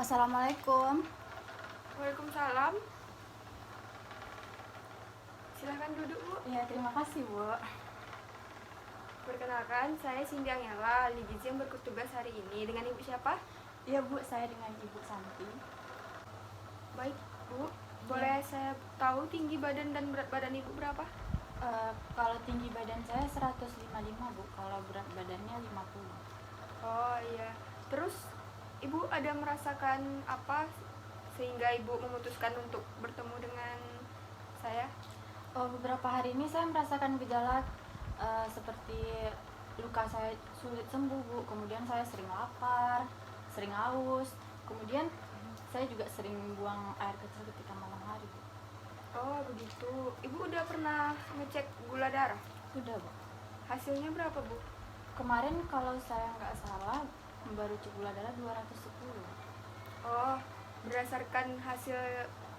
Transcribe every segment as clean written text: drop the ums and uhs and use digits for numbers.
Assalamualaikum. Waalaikumsalam. Silahkan duduk, Bu. Ya, terima kasih, Bu. Perkenalkan, saya Cindy Angela, ahli gizi yang bertugas hari ini. Dengan Ibu siapa? Iya, Bu, saya dengan Ibu Santi. Baik, Bu. Boleh saya tahu tinggi badan dan berat badan Ibu berapa? Kalau tinggi badan saya 155, Bu. Kalau berat badannya 50. Oh iya. Terus Ibu ada merasakan apa sehingga Ibu memutuskan untuk bertemu dengan saya? Beberapa hari ini saya merasakan gejala seperti luka saya sulit sembuh, Bu. Kemudian saya sering lapar, sering haus. Kemudian saya juga sering buang air kecil ketika malam hari, Bu. Oh, begitu. Ibu udah pernah ngecek gula darah? Sudah, Bu. Hasilnya berapa, Bu? Kemarin kalau saya nggak salah baru cek gula darah 210. Oh, berdasarkan hasil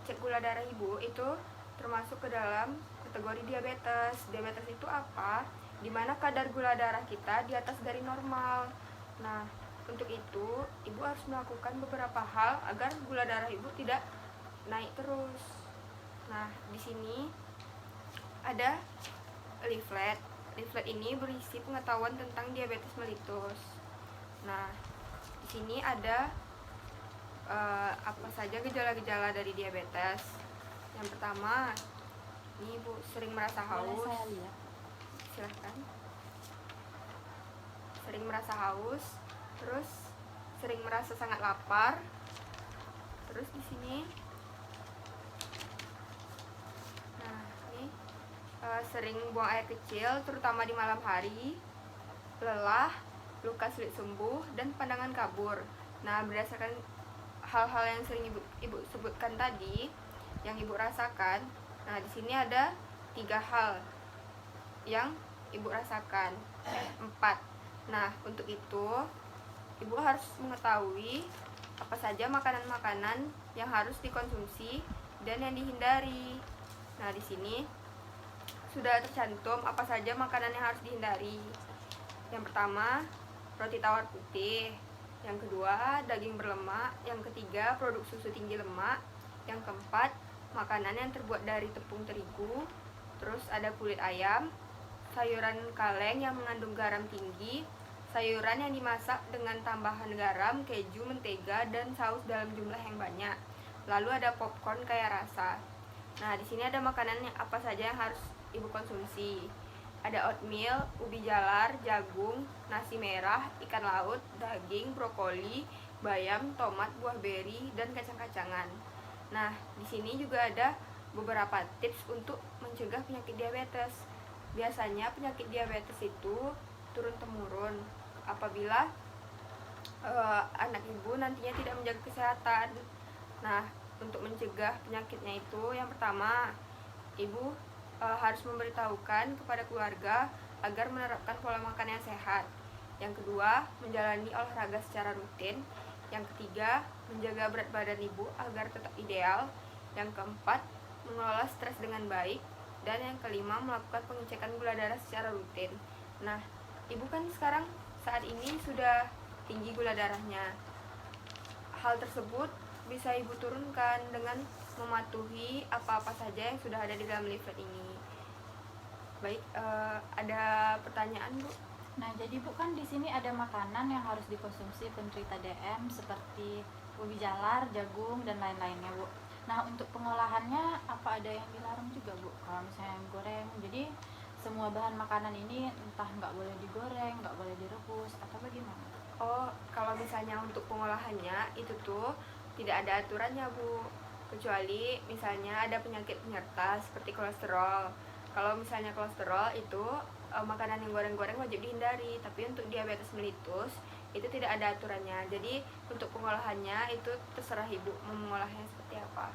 cek gula darah Ibu itu termasuk ke dalam kategori diabetes. Diabetes itu apa? Dimana kadar gula darah kita di atas dari normal. Nah, untuk itu Ibu harus melakukan beberapa hal agar gula darah Ibu tidak naik terus. Nah, di sini ada leaflet. Leaflet ini berisi pengetahuan tentang diabetes mellitus. Nah, di sini ada apa saja gejala-gejala dari diabetes. Yang pertama, ini Ibu sering merasa Boleh haus. saya lihat? Silahkan. Sering merasa haus, terus sering merasa sangat lapar. Terus di sini, nah ini sering buang air kecil, terutama di malam hari, lelah, luka sulit sembuh, dan pandangan kabur. Nah, berdasarkan hal-hal yang sering ibu sebutkan tadi, yang Ibu rasakan, nah di sini ada 3 hal yang Ibu rasakan, 4. Nah, untuk itu Ibu harus mengetahui apa saja makanan-makanan yang harus dikonsumsi dan yang dihindari. Nah, di sini sudah tercantum apa saja makanan yang harus dihindari. Yang pertama, roti tawar putih. Yang kedua, daging berlemak. Yang ketiga, produk susu tinggi lemak. Yang keempat, makanan yang terbuat dari tepung terigu. Terus ada kulit ayam, sayuran kaleng yang mengandung garam tinggi, sayuran yang dimasak dengan tambahan garam, keju, mentega, dan saus dalam jumlah yang banyak. Lalu ada popcorn kaya rasa. Nah, di sini ada makanan yang apa saja yang harus Ibu konsumsi. Ada oatmeal, ubi jalar, jagung, nasi merah, ikan laut, daging, brokoli, bayam, tomat, buah beri, dan kacang-kacangan. Nah, di sini juga ada beberapa tips untuk mencegah penyakit diabetes. Biasanya penyakit diabetes itu turun-temurun apabila anak Ibu nantinya tidak menjaga kesehatan. Nah, untuk mencegah penyakitnya itu, yang pertama, Ibu harus memberitahukan kepada keluarga agar menerapkan pola makan yang sehat. Yang kedua, menjalani olahraga secara rutin. Yang ketiga, menjaga berat badan Ibu agar tetap ideal. Yang keempat, mengelola stres dengan baik. Dan yang kelima, melakukan pengecekan gula darah secara rutin. Nah, Ibu kan sekarang saat ini sudah tinggi gula darahnya. Hal tersebut bisa Ibu turunkan dengan mematuhi apa-apa saja yang sudah ada di dalam leaflet ini. Baik, ada pertanyaan, Bu? Nah, jadi Bu, kan di sini ada makanan yang harus dikonsumsi penderita DM seperti ubi jalar, jagung, dan lain-lainnya, Bu. Nah, untuk pengolahannya apa ada yang dilarang juga, Bu? Kalau misalnya yang goreng, jadi semua bahan makanan ini entah nggak boleh digoreng, nggak boleh direbus, atau bagaimana? Oh, kalau misalnya untuk pengolahannya itu tuh tidak ada aturannya, Bu. Kecuali misalnya ada penyakit penyerta seperti kolesterol. Kalau misalnya kolesterol itu makanan yang goreng-goreng wajib dihindari. Tapi untuk diabetes mellitus itu tidak ada aturannya. Jadi untuk pengolahannya itu terserah Ibu mau mengolahnya seperti apa.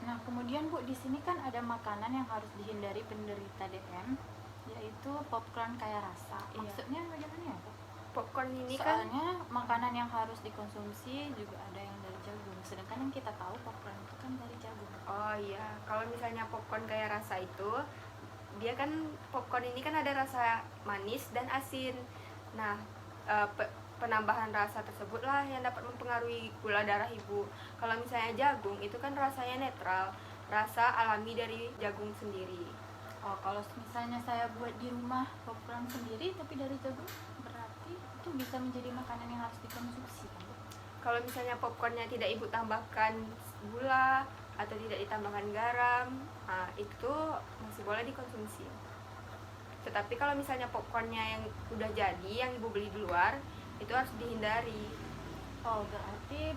Nah, kemudian Bu, di sini kan ada makanan yang harus dihindari penderita DM, yaitu popcorn kaya rasa. Iya. Maksudnya bagaimana ya, Bu? Popcorn ini kan Soalnya makanan yang harus dikonsumsi juga ada yang dari jagung, sedangkan yang kita tahu popcorn itu kan dari jagung. oh iya, kalau misalnya popcorn kayak rasa itu, dia kan popcorn ini kan ada rasa manis dan asin. Nah, penambahan rasa tersebutlah yang dapat mempengaruhi gula darah ibu. Kalau misalnya jagung itu kan rasanya netral, rasa alami dari jagung sendiri. Oh, kalau misalnya saya buat di rumah popcorn sendiri tapi dari jagung, berarti itu bisa menjadi makanan yang harus dikonsumsi kan, Bu? Kalau misalnya popcornnya tidak ibu tambahkan gula atau tidak ditambahkan garam, nah, itu masih boleh dikonsumsi. Tetapi kalau misalnya popcornnya yang udah jadi, yang ibu beli di luar, itu harus dihindari. Oh, berarti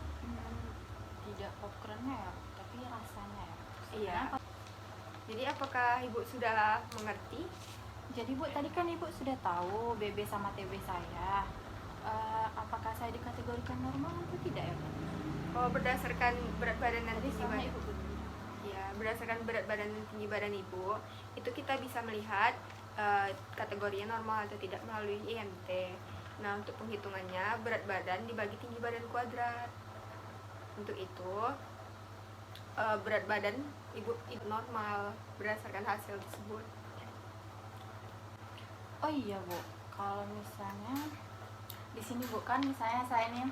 tidak popcornnya ya, tapi rasanya ya. Iya. Sebenarnya Jadi apakah ibu sudah mengerti? jadi Bu, tadi kan Ibu sudah tahu BB sama TB saya. Apakah saya dikategorikan normal atau tidak ya, Bu? Oh, berdasarkan berat badan dan Tadi tinggi soalnya badan. Ibu belum. Ya, berdasarkan berat badan dan tinggi badan ibu, itu kita bisa melihat kategorinya normal atau tidak melalui IMT. Nah, untuk penghitungannya berat badan dibagi tinggi badan kuadrat. Untuk itu berat badan ibu itu normal berdasarkan hasil tersebut. Oh iya Bu, kalau misalnya di sini Bu, kan misalnya saya ini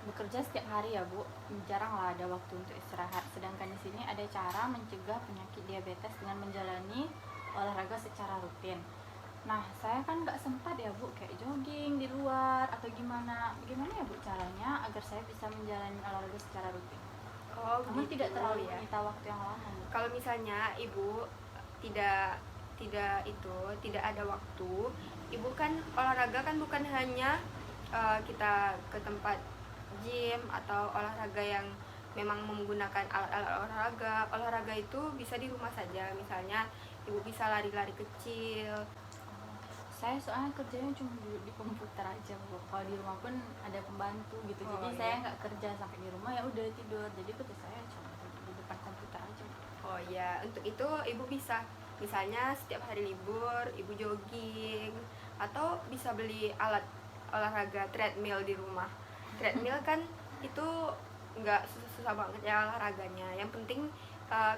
bekerja setiap hari ya Bu, jarang lah ada waktu untuk istirahat. Sedangkan di sini ada cara mencegah penyakit diabetes dengan menjalani olahraga secara rutin. Nah, saya kan nggak sempat ya Bu, kayak jogging di luar atau gimana. Gimana ya Bu caranya agar saya bisa menjalani olahraga secara rutin? Oh, Namun begitu tidak terlalu ya. menyita waktu yang lama Bu. Kalau misalnya ibu tidak tidak ada waktu, ibu kan olahraga kan bukan hanya kita ke tempat gym atau olahraga yang memang menggunakan alat-alat olahraga. Olahraga itu bisa di rumah saja, misalnya ibu bisa lari-lari kecil. Saya soalnya kerjanya cuma duduk di komputer aja Bu. Kalau di rumah pun ada pembantu gitu. Oh, Jadi iya. saya nggak kerja sampai di rumah, ya udah tidur. Jadi kerja saya cuma duduk di depan komputer aja Bu. Oh ya, untuk itu ibu bisa misalnya setiap hari libur ibu jogging atau bisa beli alat olahraga treadmill di rumah. Treadmill kan itu nggak susah-susah banget ya olahraganya. Yang penting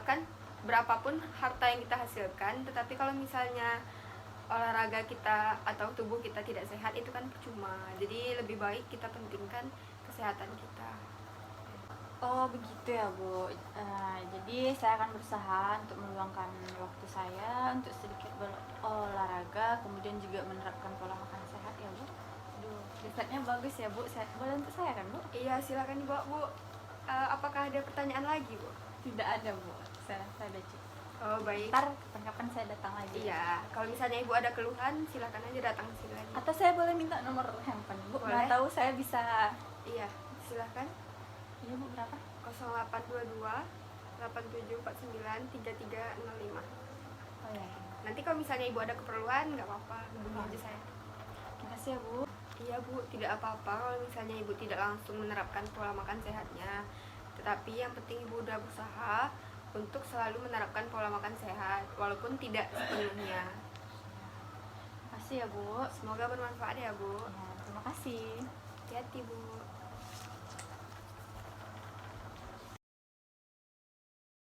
kan berapapun harta yang kita hasilkan, tetapi kalau misalnya olahraga kita atau tubuh kita tidak sehat itu kan percuma. Jadi lebih baik kita pentingkan kesehatan kita. Oh begitu ya Bu. Jadi saya akan berusaha untuk meluangkan waktu saya untuk sedikit berolahraga, kemudian juga menerapkan pola makan sehat ya Bu. Aduh, risetnya bagus ya Bu. Boleh untuk saya kan Bu? Iya, silakan dibawa Bu. Apakah ada pertanyaan lagi Bu? Tidak ada Bu. Saya udah cukup. Oh baik. Ntar kapan-kapan saya datang lagi. Iya, kalau misalnya ibu ada keluhan silakan aja datang ke sini lagi. Atau saya boleh minta nomor handphone Bu? Boleh. Nggak tahu saya bisa. Iya, silakan. Iya Bu, berapa? 0822 8749 3305. Oh ya. Nanti kalau misalnya ibu ada keperluan nggak apa-apa, hubungi aja saya. Terima kasih ya Bu. Iya Bu, tidak apa-apa kalau misalnya ibu tidak langsung menerapkan pola makan sehatnya. Tetapi yang penting ibu udah berusaha untuk selalu menerapkan pola makan sehat walaupun tidak sepenuhnya. Terima kasih ya Bu. Semoga bermanfaat ya Bu. Ya, terima kasih. Hati-hati Bu.